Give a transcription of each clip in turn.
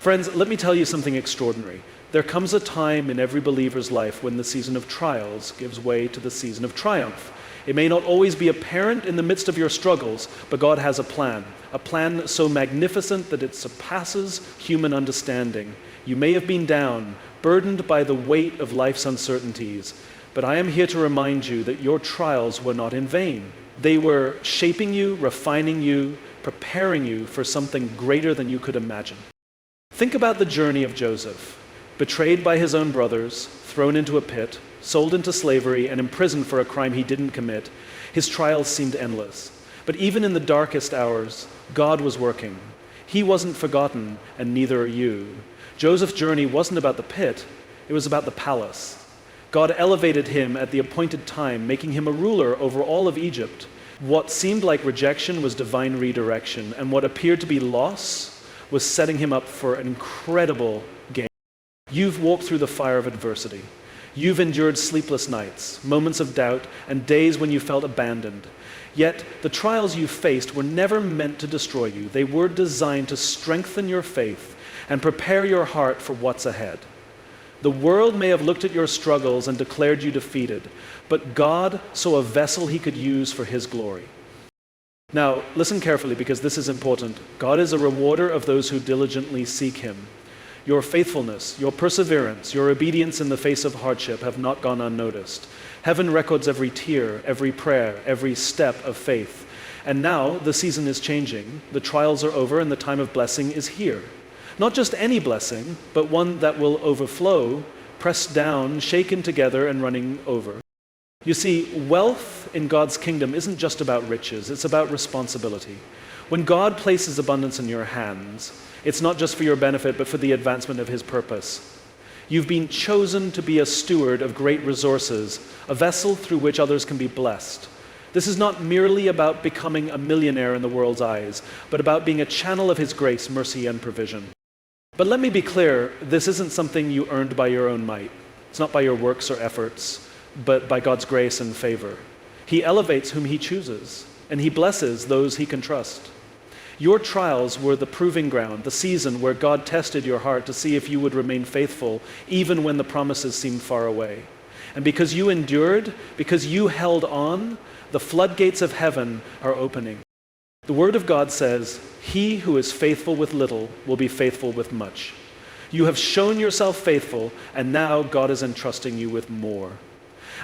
Friends, let me tell you something extraordinary. There comes a time in every believer's life when the season of trials gives way to the season of triumph. It may not always be apparent in the midst of your struggles, but God has a plan so magnificent that it surpasses human understanding. You may have been down, burdened by the weight of life's uncertainties, but I am here to remind you that your trials were not in vain. They were shaping you, refining you, preparing you for something greater than you could imagine. Think about the journey of Joseph. Betrayed by his own brothers, thrown into a pit, sold into slavery, and imprisoned for a crime he didn't commit, his trials seemed endless. But even in the darkest hours, God was working. He wasn't forgotten, and neither are you. Joseph's journey wasn't about the pit, it was about the palace. God elevated him at the appointed time, making him a ruler over all of Egypt. What seemed like rejection was divine redirection, and what appeared to be loss was setting him up for an incredible gain. You've walked through the fire of adversity. You've endured sleepless nights, moments of doubt, and days when you felt abandoned. Yet, the trials you faced were never meant to destroy you. They were designed to strengthen your faith and prepare your heart for what's ahead. The world may have looked at your struggles and declared you defeated, but God saw a vessel he could use for his glory. Now, listen carefully because this is important. God is a rewarder of those who diligently seek him. Your faithfulness, your perseverance, your obedience in the face of hardship have not gone unnoticed. Heaven records every tear, every prayer, every step of faith. And now the season is changing. The trials are over and the time of blessing is here. Not just any blessing, but one that will overflow, pressed down, shaken together, and running over. You see, wealth in God's kingdom isn't just about riches, it's about responsibility. When God places abundance in your hands, it's not just for your benefit, but for the advancement of his purpose. You've been chosen to be a steward of great resources, a vessel through which others can be blessed. This is not merely about becoming a millionaire in the world's eyes, but about being a channel of his grace, mercy, and provision. But let me be clear, this isn't something you earned by your own might. It's not by your works or efforts, but by God's grace and favor. He elevates whom he chooses, and he blesses those he can trust. Your trials were the proving ground, the season where God tested your heart to see if you would remain faithful, even when the promises seemed far away. And because you endured, because you held on, the floodgates of heaven are opening. The Word of God says, "He who is faithful with little will be faithful with much." You have shown yourself faithful, and now God is entrusting you with more.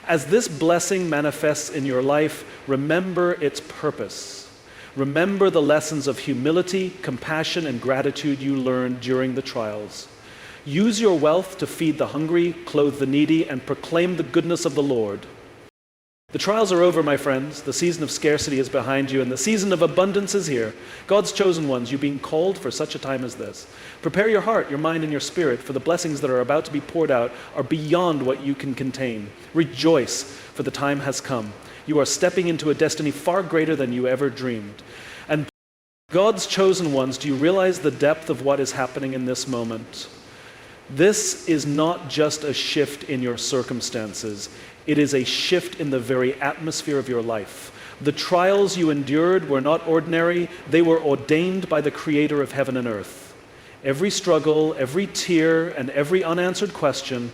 As this blessing manifests in your life, remember its purpose. Remember the lessons of humility, compassion, and gratitude you learned during the trials. Use your wealth to feed the hungry, clothe the needy, and proclaim the goodness of the Lord. The trials are over, my friends. The season of scarcity is behind you, and the season of abundance is here. God's chosen ones, you've been called for such a time as this. Prepare your heart, your mind, and your spirit, for the blessings that are about to be poured out are beyond what you can contain. Rejoice, for the time has come. You are stepping into a destiny far greater than you ever dreamed. And God's chosen ones, do you realize the depth of what is happening in this moment? This is not just a shift in your circumstances. It is a shift in the very atmosphere of your life. The trials you endured were not ordinary. They were ordained by the Creator of heaven and earth. Every struggle, every tear, and every unanswered question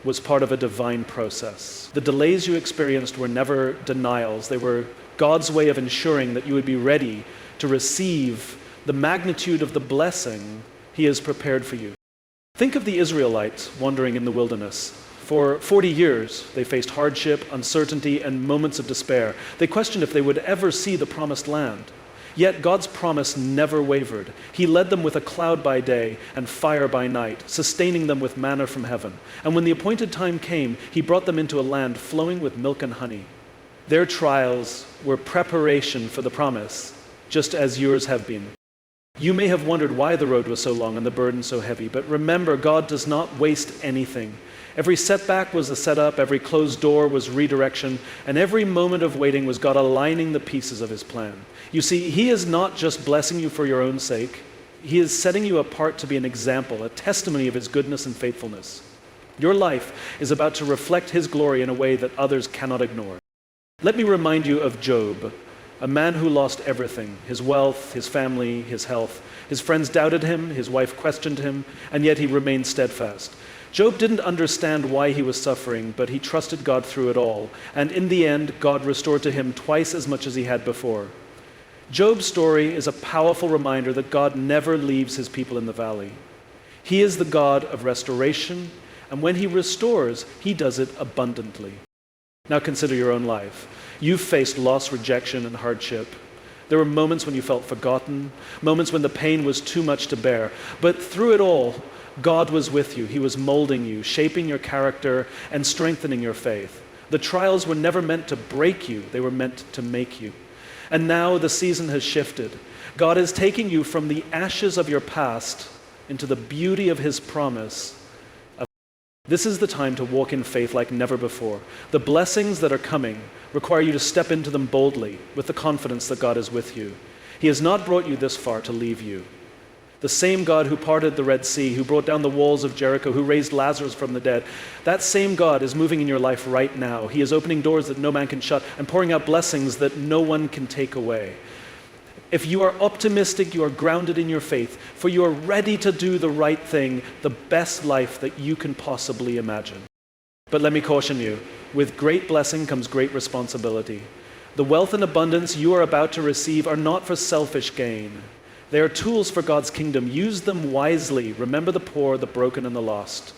was part of a divine process. The delays you experienced were never denials. They were God's way of ensuring that you would be ready to receive the magnitude of the blessing He has prepared for you. Think of the Israelites wandering in the wilderness. For 40 years, they faced hardship, uncertainty, and moments of despair. They questioned if they would ever see the promised land. Yet God's promise never wavered. He led them with a cloud by day and fire by night, sustaining them with manna from heaven. And when the appointed time came, He brought them into a land flowing with milk and honey. Their trials were preparation for the promise, just as yours have been. You may have wondered why the road was so long and the burden so heavy, but remember, God does not waste anything. Every setback was a setup, every closed door was redirection, and every moment of waiting was God aligning the pieces of His plan. You see, He is not just blessing you for your own sake. He is setting you apart to be an example, a testimony of His goodness and faithfulness. Your life is about to reflect His glory in a way that others cannot ignore. Let me remind you of Job. a man who lost everything, his wealth, his family, his health. His friends doubted him, his wife questioned him, and yet he remained steadfast. Job didn't understand why he was suffering, but he trusted God through it all, and in the end, God restored to him twice as much as he had before. Job's story is a powerful reminder that God never leaves his people in the valley. He is the God of restoration, and when he restores, he does it abundantly. Now consider your own life. You've faced loss, rejection, and hardship. There were moments when you felt forgotten, moments when the pain was too much to bear. But through it all, God was with you. He was molding you, shaping your character, and strengthening your faith. The trials were never meant to break you. They were meant to make you. And now the season has shifted. God is taking you from the ashes of your past into the beauty of his promise. This is the time to walk in faith like never before. The blessings that are coming require you to step into them boldly with the confidence that God is with you. He has not brought you this far to leave you. The same God who parted the Red Sea, who brought down the walls of Jericho, who raised Lazarus from the dead, that same God is moving in your life right now. He is opening doors that no man can shut and pouring out blessings that no one can take away. If you are optimistic, you are grounded in your faith, for you are ready to do the right thing, the best life that you can possibly imagine. But let me caution you, with great blessing comes great responsibility. The wealth and abundance you are about to receive are not for selfish gain. They are tools for God's kingdom. Use them wisely. Remember the poor, the broken, and the lost.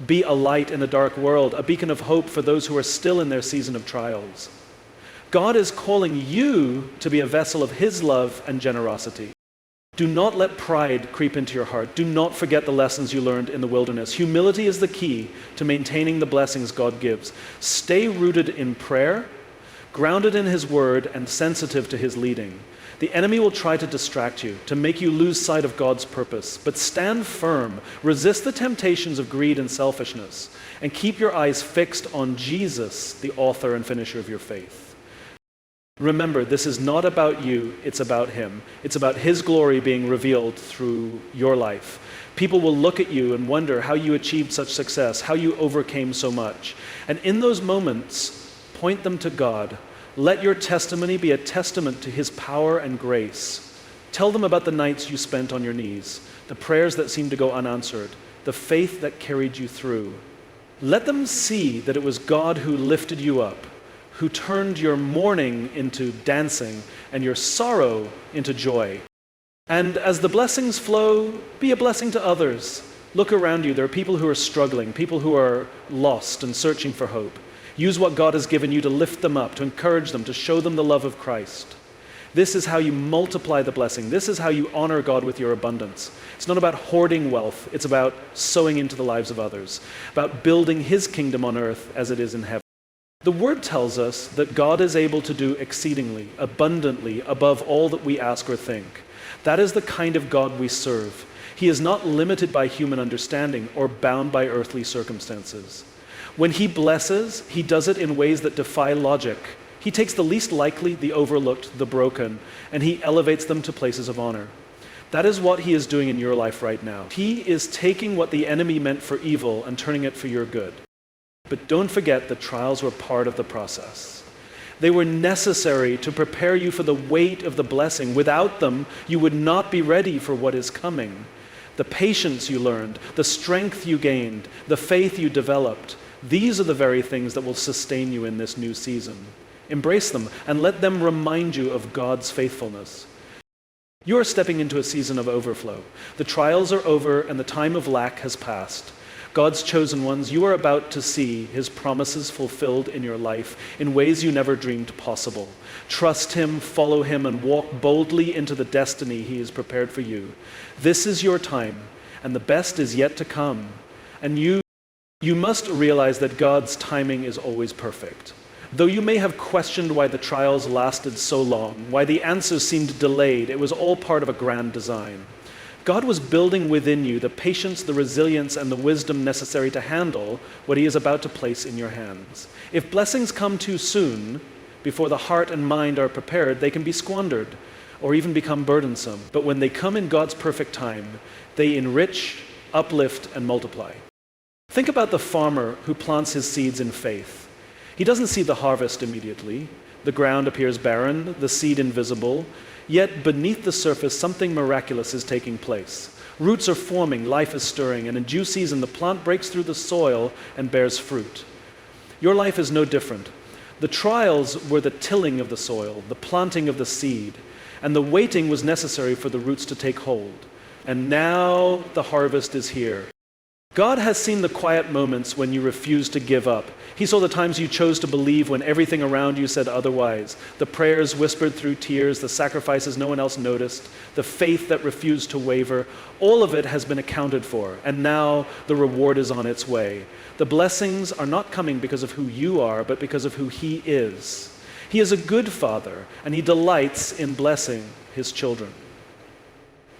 Be a light in a dark world, a beacon of hope for those who are still in their season of trials. God is calling you to be a vessel of his love and generosity. Do not let pride creep into your heart. Do not forget the lessons you learned in the wilderness. Humility is the key to maintaining the blessings God gives. Stay rooted in prayer, grounded in his word, and sensitive to his leading. The enemy will try to distract you, to make you lose sight of God's purpose. But stand firm, resist the temptations of greed and selfishness, and keep your eyes fixed on Jesus, the author and finisher of your faith. Remember, this is not about you, it's about him. It's about his glory being revealed through your life. People will look at you and wonder how you achieved such success, how you overcame so much. And in those moments, point them to God. Let your testimony be a testament to his power and grace. Tell them about the nights you spent on your knees, the prayers that seemed to go unanswered, the faith that carried you through. Let them see that it was God who lifted you up, who turned your mourning into dancing and your sorrow into joy. And as the blessings flow, be a blessing to others. Look around you. There are people who are struggling, people who are lost and searching for hope. Use what God has given you to lift them up, to encourage them, to show them the love of Christ. This is how you multiply the blessing. This is how you honor God with your abundance. It's not about hoarding wealth. It's about sowing into the lives of others, about building his kingdom on earth as it is in heaven. The word tells us that God is able to do exceedingly, abundantly, above all that we ask or think. That is the kind of God we serve. He is not limited by human understanding or bound by earthly circumstances. When he blesses, he does it in ways that defy logic. He takes the least likely, the overlooked, the broken, and he elevates them to places of honor. That is what he is doing in your life right now. He is taking what the enemy meant for evil and turning it for your good. But don't forget that trials were part of the process. They were necessary to prepare you for the weight of the blessing. Without them, you would not be ready for what is coming. The patience you learned, the strength you gained, the faith you developed, these are the very things that will sustain you in this new season. Embrace them and let them remind you of God's faithfulness. You are stepping into a season of overflow. The trials are over and the time of lack has passed. God's chosen ones, you are about to see his promises fulfilled in your life in ways you never dreamed possible. Trust him, follow him, and walk boldly into the destiny he has prepared for you. This is your time, and the best is yet to come. And you must realize that God's timing is always perfect. Though you may have questioned why the trials lasted so long, why the answers seemed delayed, it was all part of a grand design. God was building within you the patience, the resilience, and the wisdom necessary to handle what he is about to place in your hands. If blessings come too soon, before the heart and mind are prepared, they can be squandered or even become burdensome. But when they come in God's perfect time, they enrich, uplift, and multiply. Think about the farmer who plants his seeds in faith. He doesn't see the harvest immediately, The ground appears barren, the seed invisible, yet beneath the surface something miraculous is taking place. Roots are forming, life is stirring, and in due season the plant breaks through the soil and bears fruit. Your life is no different. The trials were the tilling of the soil, the planting of the seed, and the waiting was necessary for the roots to take hold. And now the harvest is here. God has seen the quiet moments when you refused to give up. He saw the times you chose to believe when everything around you said otherwise, the prayers whispered through tears, the sacrifices no one else noticed, the faith that refused to waver. All of it has been accounted for, and now the reward is on its way. The blessings are not coming because of who you are, but because of who He is. He is a good Father, and He delights in blessing His children.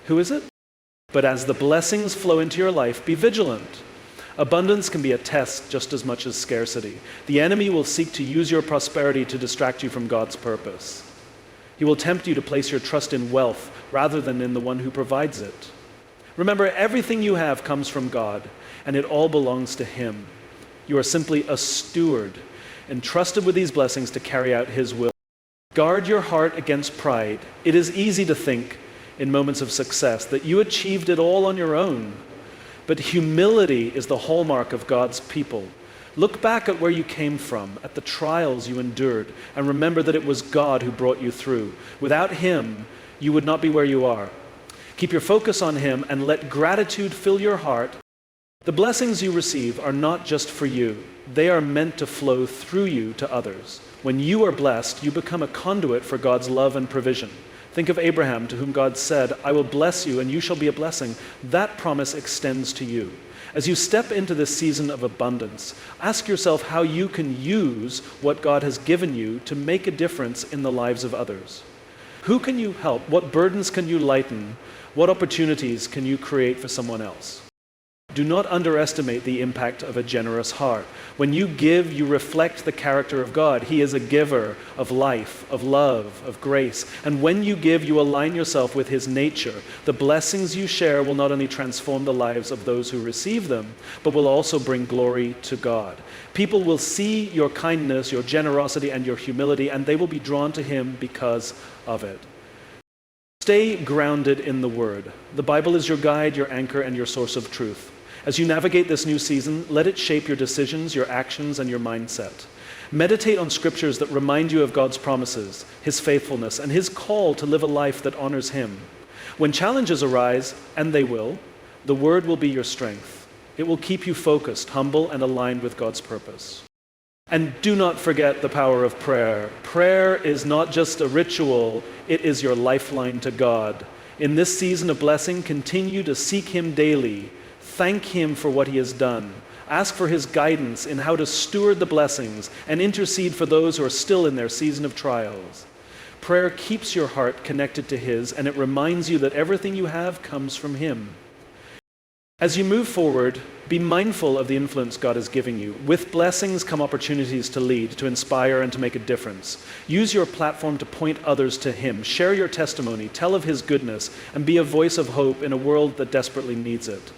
Who is it? But as the blessings flow into your life, be vigilant. Abundance can be a test just as much as scarcity. The enemy will seek to use your prosperity to distract you from God's purpose. He will tempt you to place your trust in wealth rather than in the one who provides it. Remember, everything you have comes from God, and it all belongs to Him. You are simply a steward, entrusted with these blessings to carry out His will. Guard your heart against pride. It is easy to think, in moments of success, that you achieved it all on your own. But humility is the hallmark of God's people. Look back at where you came from, at the trials you endured, and remember that it was God who brought you through. Without Him, you would not be where you are. Keep your focus on Him and let gratitude fill your heart. The blessings you receive are not just for you. They are meant to flow through you to others. When you are blessed, you become a conduit for God's love and provision. Think of Abraham, to whom God said, "I will bless you and you shall be a blessing." That promise extends to you. As you step into this season of abundance, ask yourself how you can use what God has given you to make a difference in the lives of others. Who can you help? What burdens can you lighten? What opportunities can you create for someone else? Do not underestimate the impact of a generous heart. When you give, you reflect the character of God. He is a giver of life, of love, of grace. And when you give, you align yourself with His nature. The blessings you share will not only transform the lives of those who receive them, but will also bring glory to God. People will see your kindness, your generosity, and your humility, and they will be drawn to Him because of it. Stay grounded in the Word. The Bible is your guide, your anchor, and your source of truth. As you navigate this new season, let it shape your decisions, your actions, and your mindset. Meditate on scriptures that remind you of God's promises, His faithfulness, and His call to live a life that honors Him. When challenges arise, and they will, the Word will be your strength. It will keep you focused, humble, and aligned with God's purpose. And do not forget the power of prayer. Prayer is not just a ritual, it is your lifeline to God. In this season of blessing, continue to seek Him daily. Thank Him for what He has done. Ask for His guidance in how to steward the blessings and intercede for those who are still in their season of trials. Prayer keeps your heart connected to His, and it reminds you that everything you have comes from Him. As you move forward, be mindful of the influence God is giving you. With blessings come opportunities to lead, to inspire, and to make a difference. Use your platform to point others to Him. Share your testimony, tell of His goodness, and be a voice of hope in a world that desperately needs it.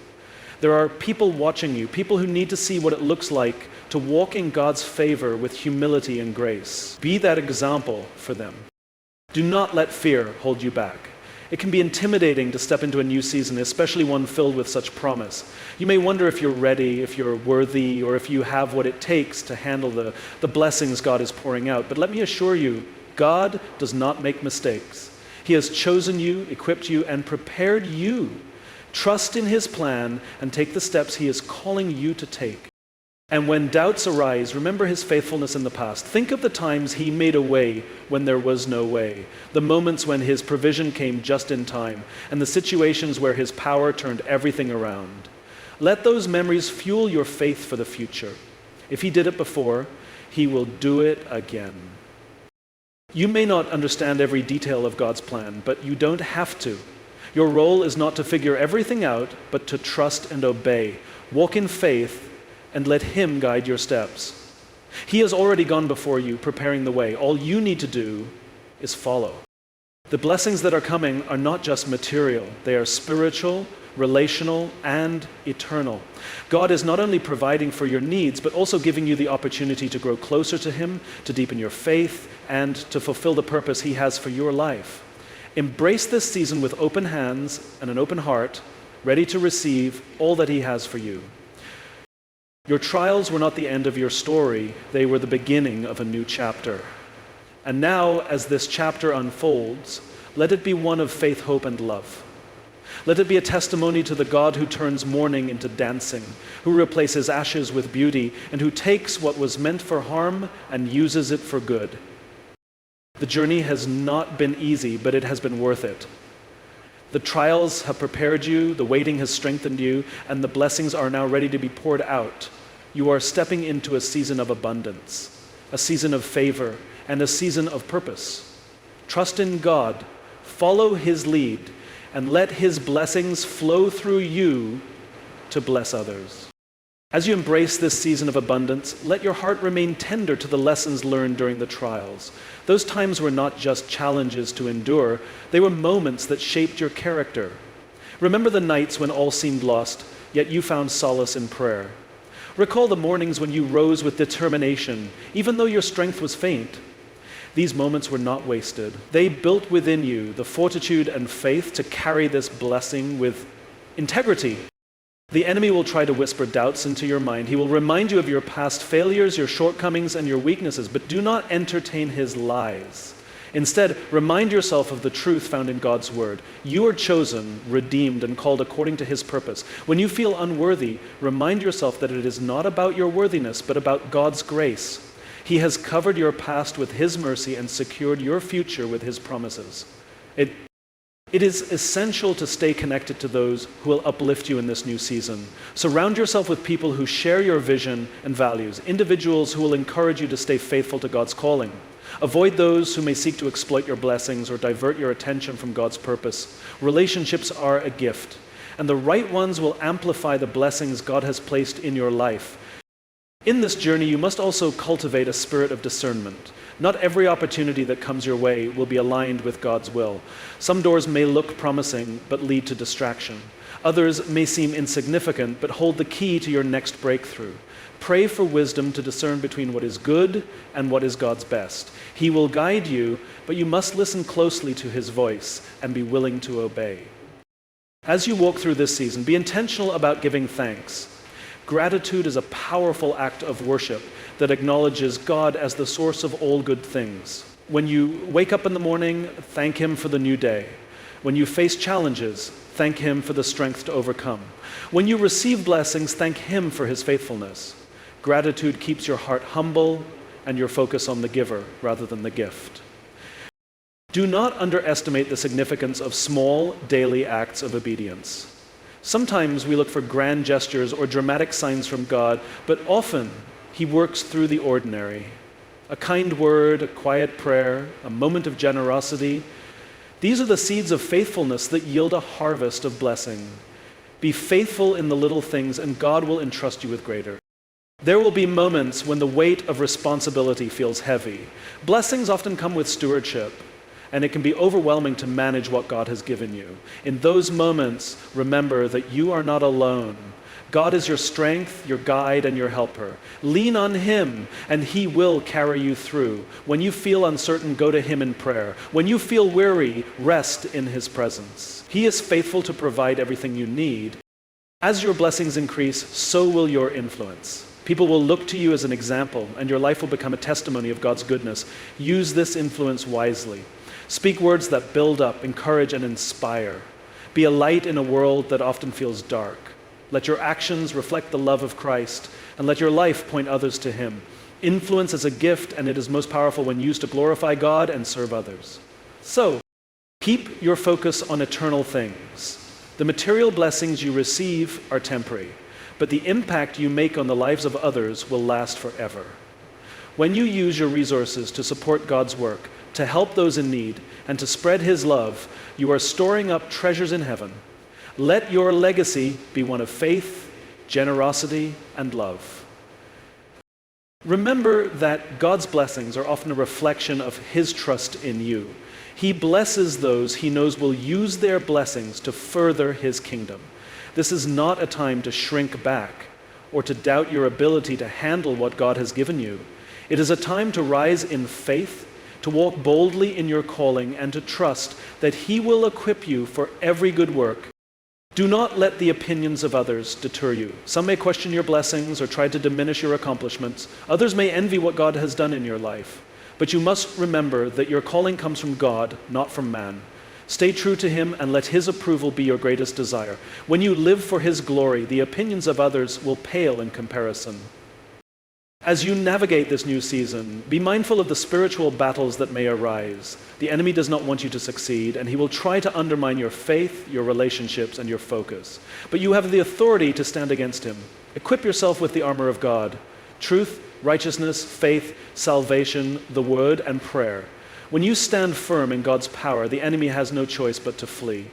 There are people watching you, people who need to see what it looks like to walk in God's favor with humility and grace. Be that example for them. Do not let fear hold you back. It can be intimidating to step into a new season, especially one filled with such promise. You may wonder if you're ready, if you're worthy, or if you have what it takes to handle the blessings God is pouring out. But let me assure you, God does not make mistakes. He has chosen you, equipped you, and prepared you. Trust in His plan and take the steps He is calling you to take. And when doubts arise, remember His faithfulness in the past. Think of the times He made a way when there was no way, the moments when His provision came just in time, and the situations where His power turned everything around. Let those memories fuel your faith for the future. If He did it before, He will do it again. You may not understand every detail of God's plan, but you don't have to. Your role is not to figure everything out, but to trust and obey. Walk in faith and let Him guide your steps. He has already gone before you, preparing the way. All you need to do is follow. The blessings that are coming are not just material. They are spiritual, relational, and eternal. God is not only providing for your needs, but also giving you the opportunity to grow closer to Him, to deepen your faith, and to fulfill the purpose He has for your life. Embrace this season with open hands and an open heart, ready to receive all that He has for you. Your trials were not the end of your story, they were the beginning of a new chapter. And now, as this chapter unfolds, let it be one of faith, hope, and love. Let it be a testimony to the God who turns mourning into dancing, who replaces ashes with beauty, and who takes what was meant for harm and uses it for good. The journey has not been easy, but it has been worth it. The trials have prepared you, the waiting has strengthened you, and the blessings are now ready to be poured out. You are stepping into a season of abundance, a season of favor, and a season of purpose. Trust in God, follow His lead, and let His blessings flow through you to bless others. As you embrace this season of abundance, let your heart remain tender to the lessons learned during the trials. Those times were not just challenges to endure, they were moments that shaped your character. Remember the nights when all seemed lost, yet you found solace in prayer. Recall the mornings when you rose with determination, even though your strength was faint. These moments were not wasted. They built within you the fortitude and faith to carry this blessing with integrity. The enemy will try to whisper doubts into your mind. He will remind you of your past failures, your shortcomings, and your weaknesses, but do not entertain his lies. Instead, remind yourself of the truth found in God's word. You are chosen, redeemed, and called according to His purpose. When you feel unworthy, remind yourself that it is not about your worthiness, but about God's grace. He has covered your past with His mercy and secured your future with His promises. It is essential to stay connected to those who will uplift you in this new season. Surround yourself with people who share your vision and values, individuals who will encourage you to stay faithful to God's calling. Avoid those who may seek to exploit your blessings or divert your attention from God's purpose. Relationships are a gift, and the right ones will amplify the blessings God has placed in your life. In this journey, you must also cultivate a spirit of discernment. Not every opportunity that comes your way will be aligned with God's will. Some doors may look promising, but lead to distraction. Others may seem insignificant, but hold the key to your next breakthrough. Pray for wisdom to discern between what is good and what is God's best. He will guide you, but you must listen closely to His voice and be willing to obey. As you walk through this season, be intentional about giving thanks. Gratitude is a powerful act of worship that acknowledges God as the source of all good things. When you wake up in the morning, thank Him for the new day. When you face challenges, thank Him for the strength to overcome. When you receive blessings, thank Him for His faithfulness. Gratitude keeps your heart humble and your focus on the giver rather than the gift. Do not underestimate the significance of small daily acts of obedience. Sometimes we look for grand gestures or dramatic signs from God, but often He works through the ordinary. A kind word, a quiet prayer, a moment of generosity. These are the seeds of faithfulness that yield a harvest of blessing. Be faithful in the little things, and God will entrust you with greater. There will be moments when the weight of responsibility feels heavy. Blessings often come with stewardship, and it can be overwhelming to manage what God has given you. In those moments, remember that you are not alone. God is your strength, your guide, and your helper. Lean on Him, and He will carry you through. When you feel uncertain, go to Him in prayer. When you feel weary, rest in His presence. He is faithful to provide everything you need. As your blessings increase, so will your influence. People will look to you as an example, and your life will become a testimony of God's goodness. Use this influence wisely. Speak words that build up, encourage, and inspire. Be a light in a world that often feels dark. Let your actions reflect the love of Christ, and let your life point others to Him. Influence is a gift, and it is most powerful when used to glorify God and serve others. So, keep your focus on eternal things. The material blessings you receive are temporary, but the impact you make on the lives of others will last forever. When you use your resources to support God's work, to help those in need, and to spread His love, you are storing up treasures in heaven. Let your legacy be one of faith, generosity, and love. Remember that God's blessings are often a reflection of His trust in you. He blesses those He knows will use their blessings to further His kingdom. This is not a time to shrink back or to doubt your ability to handle what God has given you. It is a time to rise in faith, to walk boldly in your calling, and to trust that He will equip you for every good work. Do not let the opinions of others deter you. Some may question your blessings or try to diminish your accomplishments. Others may envy what God has done in your life. But you must remember that your calling comes from God, not from man. Stay true to Him and let His approval be your greatest desire. When you live for His glory, the opinions of others will pale in comparison. As you navigate this new season, be mindful of the spiritual battles that may arise. The enemy does not want you to succeed, and he will try to undermine your faith, your relationships, and your focus. But you have the authority to stand against him. Equip yourself with the armor of God: truth, righteousness, faith, salvation, the word, and prayer. When you stand firm in God's power, the enemy has no choice but to flee.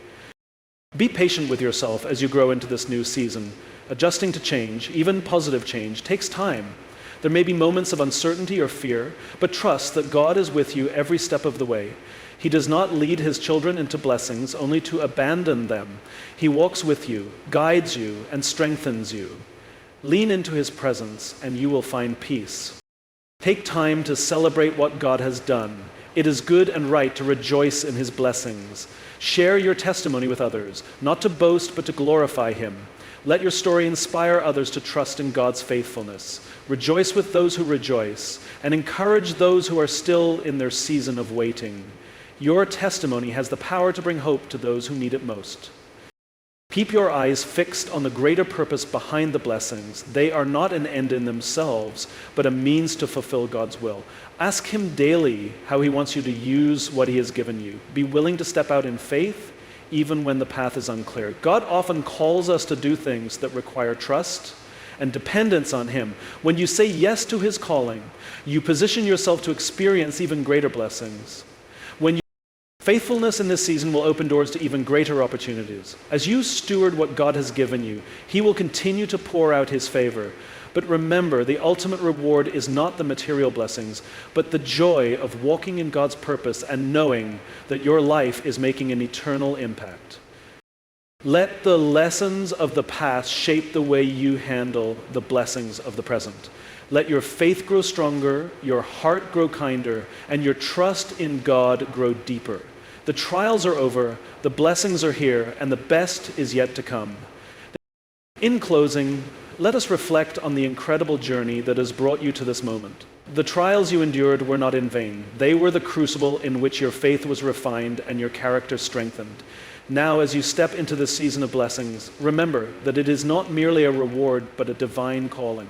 Be patient with yourself as you grow into this new season. Adjusting to change, even positive change, takes time. There may be moments of uncertainty or fear, but trust that God is with you every step of the way. He does not lead His children into blessings only to abandon them. He walks with you, guides you, and strengthens you. Lean into His presence, and you will find peace. Take time to celebrate what God has done. It is good and right to rejoice in His blessings. Share your testimony with others, not to boast, but to glorify Him. Let your story inspire others to trust in God's faithfulness. Rejoice with those who rejoice, and encourage those who are still in their season of waiting. Your testimony has the power to bring hope to those who need it most. Keep your eyes fixed on the greater purpose behind the blessings. They are not an end in themselves, but a means to fulfill God's will. Ask Him daily how He wants you to use what He has given you. Be willing to step out in faith, even when the path is unclear. God often calls us to do things that require trust and dependence on Him. When you say yes to His calling, you position yourself to experience even greater blessings. Faithfulness in this season will open doors to even greater opportunities. As you steward what God has given you, He will continue to pour out His favor. But remember, the ultimate reward is not the material blessings, but the joy of walking in God's purpose and knowing that your life is making an eternal impact. Let the lessons of the past shape the way you handle the blessings of the present. Let your faith grow stronger, your heart grow kinder, and your trust in God grow deeper. The trials are over, the blessings are here, and the best is yet to come. In closing, let us reflect on the incredible journey that has brought you to this moment. The trials you endured were not in vain. They were the crucible in which your faith was refined and your character strengthened. Now, as you step into this season of blessings, remember that it is not merely a reward, but a divine calling.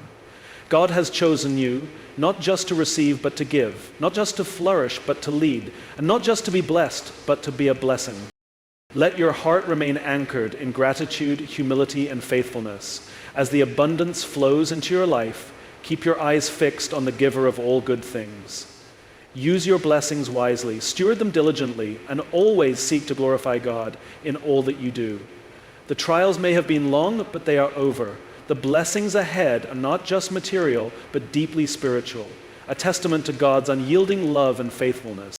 God has chosen you not just to receive, but to give, not just to flourish, but to lead, and not just to be blessed, but to be a blessing. Let your heart remain anchored in gratitude, humility, and faithfulness. As the abundance flows into your life, keep your eyes fixed on the giver of all good things. Use your blessings wisely, steward them diligently, and always seek to glorify God in all that you do. The trials may have been long, but they are over. The blessings ahead are not just material, but deeply spiritual, a testament to God's unyielding love and faithfulness.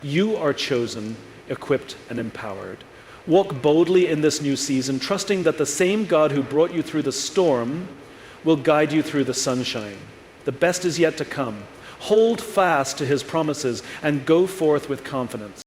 You are chosen, equipped, and empowered. Walk boldly in this new season, trusting that the same God who brought you through the storm will guide you through the sunshine. The best is yet to come. Hold fast to His promises and go forth with confidence.